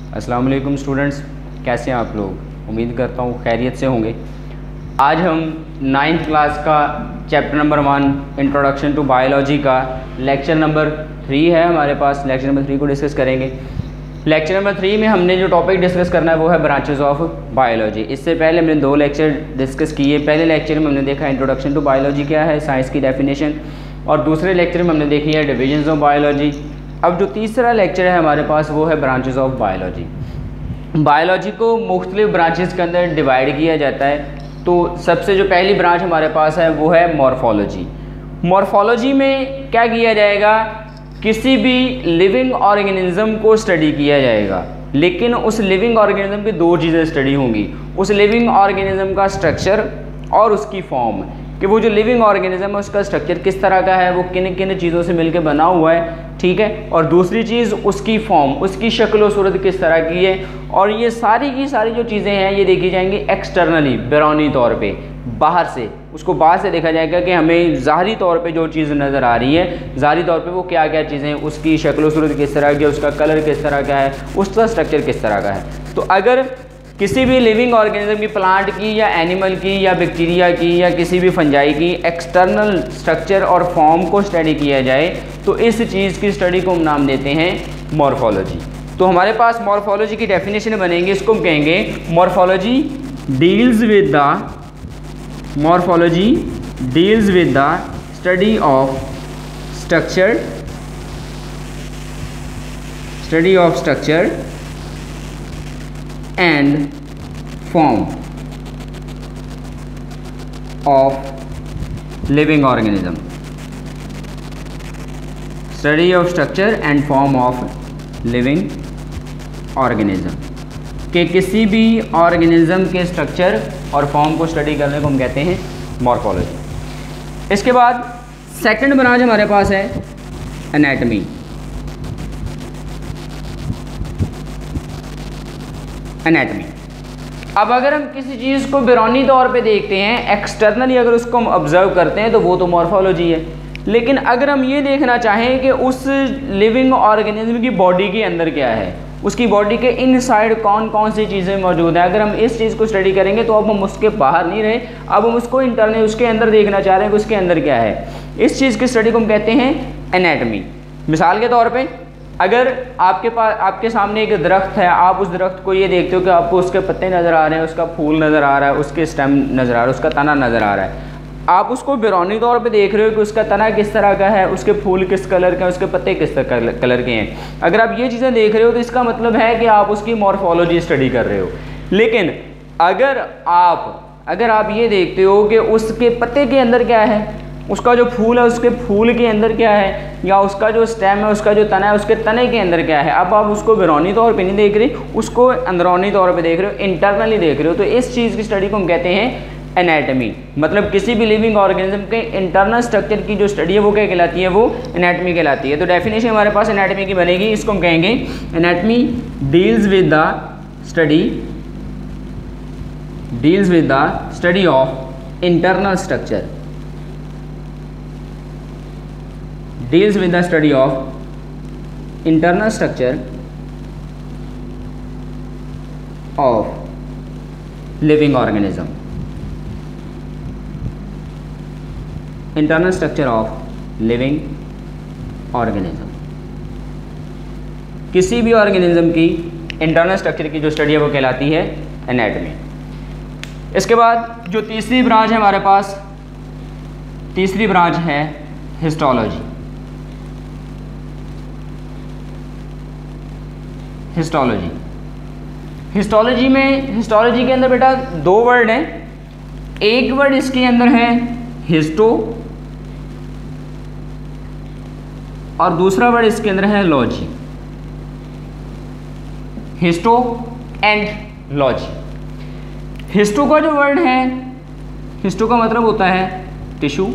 अस्सलाम वालेकुम स्टूडेंट्स, कैसे हैं आप लोग? उम्मीद करता हूँ खैरियत से होंगे। आज हम 9th क्लास का chapter number 1 introduction to biology का लेक्चर नंबर 3 है हमारे पास। लेक्चर नंबर 3 को डिस्कस करेंगे। लेक्चर नंबर 3 में हमने जो टॉपिक डिस्कस करना है वो है ब्रांचेस ऑफ बायोलॉजी। इससे पहले हमने 2 लेक्चर डिस्कस किए। पहले लेक्चर में हमने देखा इंट्रोडक्शन टू बायोलॉजी क्या है, साइंस की डेफिनेशन, और दूसरे लेक्चर में हमने देखी है डिविजन्स ऑफ बायोलॉजी। अब जो तीसरा लेक्चर है हमारे पास वो है ब्रांचेस ऑफ बायोलॉजी। बायोलॉजी को मुख्तलिफ ब्रांचेस के अंदर डिवाइड किया जाता है। तो सबसे जो पहली ब्रांच हमारे पास है वो है मॉर्फोलॉजी। मॉर्फोलॉजी में क्या किया जाएगा, किसी भी लिविंग ऑर्गेनिज्म को स्टडी किया जाएगा, लेकिन उस लिविंग ऑर्गेनिज्म की 2 चीज़ें स्टडी होंगी। उस लिविंग ऑर्गेनिज्म का स्ट्रक्चर और उसकी फॉर्म, कि वो जो लिविंग ऑर्गेनिज्म है उसका स्ट्रक्चर किस तरह का है, वो किन किन चीज़ों से मिलकर बना हुआ है, ठीक है। और दूसरी चीज़ उसकी फॉर्म, उसकी शक्ल व सूरत किस तरह की है। और ये सारी की सारी जो चीज़ें हैं ये देखी जाएंगी एक्सटर्नली, बैरूनी तौर पे, बाहर से। उसको बाहर से देखा जाएगा कि हमें ज़ाहरी तौर पे जो चीज़ नज़र आ रही है, ज़ाहरी तौर पे वो क्या क्या चीज़ें, उसकी शक्ल व सूरत किस तरह की है, उसका कलर किस तरह का है, उसका स्ट्रक्चर किस तरह का है। तो अगर किसी भी लिविंग ऑर्गेनिज्म की, प्लांट की या एनिमल की या बैक्टीरिया की या किसी भी फंजाई की एक्सटर्नल स्ट्रक्चर और फॉर्म को स्टडी किया जाए तो इस चीज़ की स्टडी को हम नाम देते हैं मॉर्फोलॉजी। तो हमारे पास मॉर्फोलॉजी की डेफिनेशन बनेंगे, इसको हम कहेंगे morphology deals with the study of structure and form of living organism. Study of structure and form of living organism, कि किसी भी ऑर्गेनिज्म के स्ट्रक्चर और फॉर्म को स्टडी करने को हम कहते हैं मॉर्फोलॉजी। इसके बाद सेकंड ब्रांच हमारे पास है एनाटमी। एनाटमी, अब अगर हम किसी चीज़ को बैरूनी तौर पे देखते हैं, एक्सटर्नली अगर उसको हम ऑब्जर्व करते हैं तो वो तो मॉर्फोलॉजी है। लेकिन अगर हम ये देखना चाहें कि उस लिविंग ऑर्गेनिज्म की बॉडी के अंदर क्या है, उसकी बॉडी के इनसाइड कौन कौन सी चीज़ें मौजूद हैं, अगर हम इस चीज़ को स्टडी करेंगे तो अब हम उसके बाहर नहीं रहे, अब हम उसको इंटरनल उसके अंदर देखना चाह रहे हैं कि उसके अंदर क्या है। इस चीज़ की स्टडी को हम कहते हैं एनाटमी। मिसाल के तौर पर अगर आपके सामने एक दरख्त है, आप उस दरख्त को ये देखते हो कि आपको उसके पत्ते नज़र आ रहे हैं, उसका फूल नज़र आ रहा है, उसके स्टेम नज़र आ रहा है, उसका तना नज़र आ रहा है। आप उसको बैरूनी तौर पे देख रहे हो कि उसका तना किस तरह का है, उसके फूल किस कलर के हैं, उसके पत्ते किस कलर के हैं। अगर आप ये चीज़ें देख रहे हो तो इसका मतलब है कि आप उसकी मॉर्फोलॉजी स्टडी कर रहे हो। लेकिन अगर आप ये देखते हो कि उसके पत्ते के अंदर क्या है, उसका जो फूल है उसके फूल के अंदर क्या है, या उसका जो स्टेम है, उसका जो तना है, उसके तने के अंदर क्या है, अब आप उसको बैरूनी तौर पे नहीं देख रहे, उसको अंदरूनी तौर पे देख रहे हो, इंटरनली देख रहे हो। तो इस चीज़ की स्टडी को हम कहते हैं एनाटमी। मतलब किसी भी लिविंग ऑर्गेनिज्म के इंटरनल स्ट्रक्चर की जो स्टडी है वो क्या कहलाती है, वो एनाटमी कहलाती है। तो डेफिनेशन हमारे पास एनाटमी की बनेगी, इसको हम कहेंगे anatomy deals with the study of internal structure, deals with the study of internal structure of living organism. Internal structure of living organism, किसी भी ऑर्गेनिज्म की इंटरनल स्ट्रक्चर की जो स्टडी है वो कहलाती है एनाटमी। इसके बाद जो तीसरी ब्रांच है हमारे पास, तीसरी ब्रांच है हिस्टोलॉजी। हिस्टोलॉजी के अंदर बेटा 2 वर्ड हैं। एक वर्ड इसके अंदर है हिस्टो और दूसरा वर्ड इसके अंदर है logy. Histo and logy. Histo का जो वर्ड है, हिस्टो का मतलब होता है टिश्यू,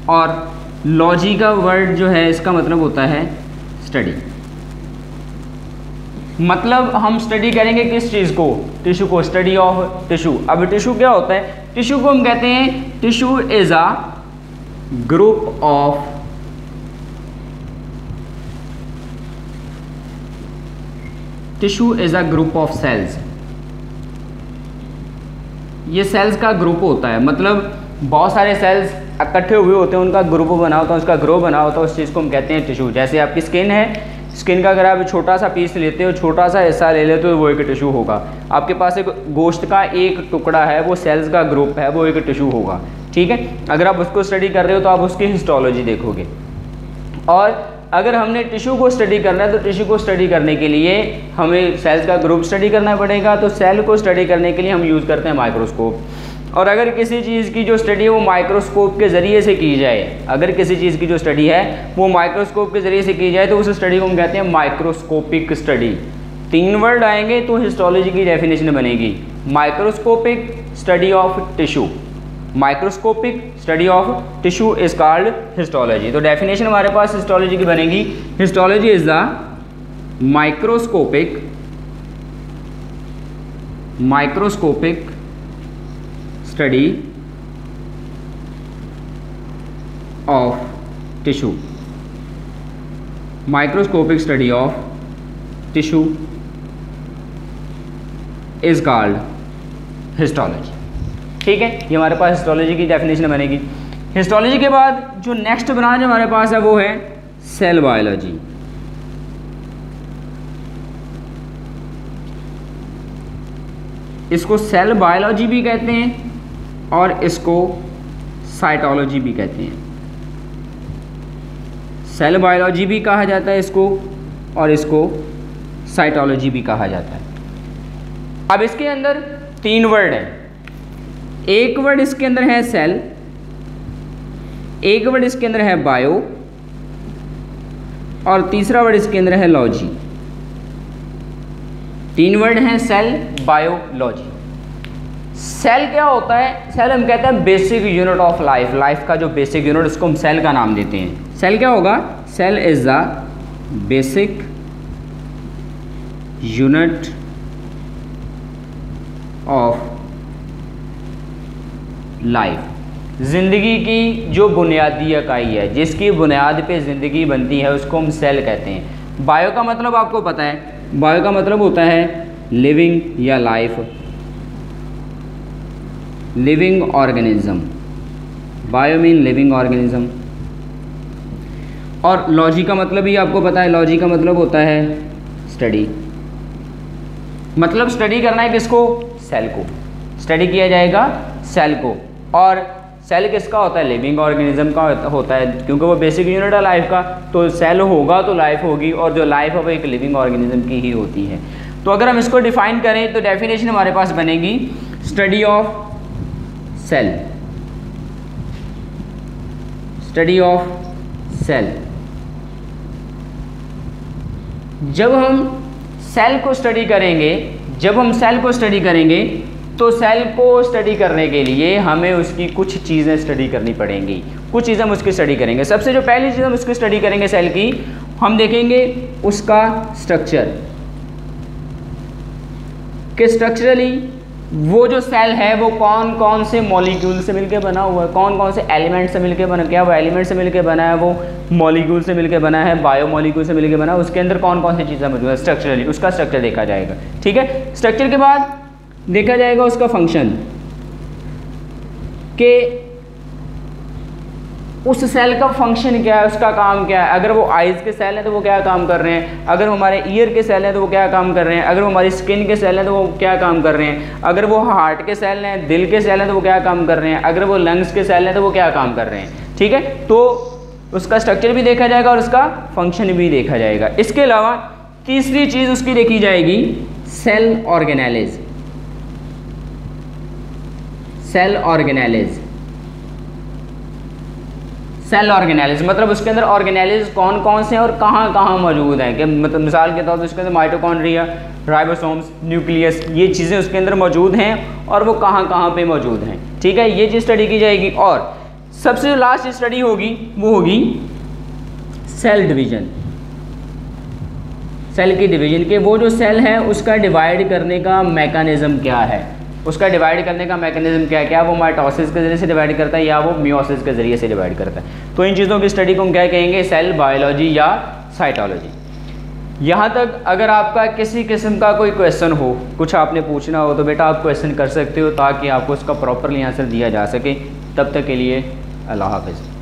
और लॉजी का वर्ड जो है इसका मतलब होता है स्टडी। मतलब हम स्टडी करेंगे किस चीज़ को, टिश्यू को, स्टडी ऑफ टिश्यू। अब टिश्यू क्या होता है, टिश्यू को हम कहते हैं tissue is a group of tissue is a group of cells. ये सेल्स का ग्रुप होता है, मतलब बहुत सारे सेल्स इकट्ठे हुए होते हैं, उनका ग्रुप बना होता है, उसका ग्रो बना होता है, उस चीज़ को हम कहते हैं टिश्यू। जैसे आपकी स्किन है, स्किन का अगर आप छोटा सा पीस लेते हो, छोटा सा हिस्सा ले लेते हो, वो एक टिश्यू होगा। आपके पास एक गोश्त का एक टुकड़ा है, वो सेल्स का ग्रुप है, वो एक टिश्यू होगा। ठीक है, अगर आप उसको स्टडी कर रहे हो तो आप उसकी हिस्टोलॉजी देखोगे। और अगर हमने टिश्यू को स्टडी करना है तो टिश्यू को स्टडी करने के लिए हमें सेल्स का ग्रुप स्टडी करना पड़ेगा। तो सेल को स्टडी करने के लिए हम यूज़ करते हैं माइक्रोस्कोप। और अगर किसी चीज़ की जो स्टडी है वो माइक्रोस्कोप के ज़रिए से की जाए, अगर किसी चीज़ की जो स्टडी है वो माइक्रोस्कोप के ज़रिए से की जाए तो उस स्टडी को हम कहते हैं माइक्रोस्कोपिक स्टडी। 3 वर्ड आएंगे तो हिस्टोलॉजी की डेफिनेशन बनेगी, microscopic study of tissue. Microscopic study of tissue is called histology. तो डेफिनेशन हमारे पास हिस्टोलॉजी की बनेगी, histology is the microscopic study of tissue. Microscopic study of tissue is called histology. ठीक है, ये हमारे पास हिस्टोलॉजी की डेफिनेशन बनेगी। हिस्टोलॉजी के बाद जो नेक्स्ट ब्रांच हमारे पास है वो है सेल बायोलॉजी। इसको सेल बायोलॉजी भी कहते हैं और इसको साइटोलॉजी भी कहते हैं। सेल बायोलॉजी भी कहा जाता है इसको, और इसको साइटोलॉजी भी कहा जाता है। अब इसके अंदर 3 वर्ड हैं। एक वर्ड इसके अंदर है सेल, एक वर्ड इसके अंदर है बायो, और तीसरा वर्ड इसके अंदर है लॉजी। 3 वर्ड हैं सेल, बायो, लॉजी। सेल क्या होता है? सेल हम कहते हैं basic unit of life. Life का जो बेसिक यूनिट, उसको हम सेल का नाम देते हैं। सेल क्या होगा? Cell is the basic unit of life. ज़िंदगी की जो बुनियादी इकाई है, जिसकी बुनियाद पे ज़िंदगी बनती है, उसको हम सेल कहते हैं। बायो का मतलब आपको पता है, बायो का मतलब होता है लिविंग या life, living organism. Bio mean living organism. और लॉजी का मतलब भी आपको पता है, लॉजी का मतलब होता है स्टडी। मतलब स्टडी करना है किसको? सेल को। स्टडी किया जाएगा सेल को। और सेल किसका होता है? लिविंग ऑर्गेनिज्म का होता है, क्योंकि वो बेसिक यूनिट है लाइफ का। तो सेल होगा तो लाइफ होगी, और जो लाइफ है वो एक लिविंग ऑर्गेनिज्म की ही होती है। तो अगर हम इसको डिफाइन करें तो डेफिनेशन हमारे पास बनेगी study of cell. Study of cell. जब हम सेल को स्टडी करेंगे, जब हम सेल को स्टडी करेंगे तो सेल को स्टडी करने के लिए हमें उसकी कुछ चीज़ें स्टडी करनी पड़ेंगी। कुछ चीज़ें हम उसकी स्टडी करेंगे। सबसे जो पहली चीज़ हम उसकी स्टडी करेंगे सेल की, हम देखेंगे उसका स्ट्रक्चर, कि स्ट्रक्चरली वो जो सेल है वो कौन कौन से मॉलिक्यूल से मिलकर बना हुआ है, कौन कौन से एलिमेंट से मिलकर बना, क्या वो एलिमेंट से मिलकर बना है, वो मॉलिक्यूल से मिलकर बना है, बायो मॉलिक्यूल से मिलकर बना है, उसके अंदर कौन कौन सी चीज़ें मौजूद है। स्ट्रक्चरली उसका स्ट्रक्चर देखा जाएगा। ठीक है, स्ट्रक्चर के बाद देखा जाएगा उसका फंक्शन, कि उस सेल का फंक्शन क्या है, उसका काम क्या है। अगर वो आइज़ के सेल हैं तो वो क्या काम कर रहे हैं, अगर वो हमारे ईयर के सेल हैं तो वो क्या काम कर रहे हैं, अगर वो हमारी स्किन के सेल हैं तो वो क्या काम कर रहे हैं, अगर वो हार्ट के सेल हैं, दिल के सेल हैं तो वो क्या काम कर रहे हैं, अगर वो लंग्स के सेल हैं तो वो क्या काम कर रहे हैं। ठीक है, तो उसका स्ट्रक्चर भी देखा जाएगा और उसका फंक्शन भी देखा जाएगा। इसके अलावा तीसरी चीज़ उसकी देखी जाएगी cell organelles. Cell organelles, cell organelles मतलब उसके अंदर ऑर्गेनेलिज कौन कौन से हैं और कहाँ कहाँ मौजूद हैं। कि मतलब मिसाल के तौर पर उसके अंदर माइटोकॉन्ड्रिया, राइबोसोम्स, न्यूक्लियस, ये चीज़ें उसके अंदर मौजूद हैं और वो कहाँ कहाँ पे मौजूद हैं। ठीक है, ये चीज़ स्टडी की जाएगी। और सबसे जो लास्ट स्टडी होगी वो होगी सेल डिवीजन। सेल की डिवीजन, के वो जो सेल है उसका डिवाइड करने का मैकेनिज्म क्या है, उसका डिवाइड करने का मैकेनिज्म क्या है, क्या वो माइटोसिस के ज़रिए से डिवाइड करता है या वो मियोसिस के ज़रिए से डिवाइड करता है। तो इन चीज़ों की स्टडी को हम क्या कहेंगे? सेल बायोलॉजी या साइटोलॉजी। यहाँ तक अगर आपका किसी किस्म का कोई क्वेश्चन हो, कुछ आपने पूछना हो, तो बेटा आप क्वेश्चन कर सकते हो ताकि आपको उसका प्रॉपरली आंसर दिया जा सके। तब तक के लिए अल्लाह हाफ़िज़।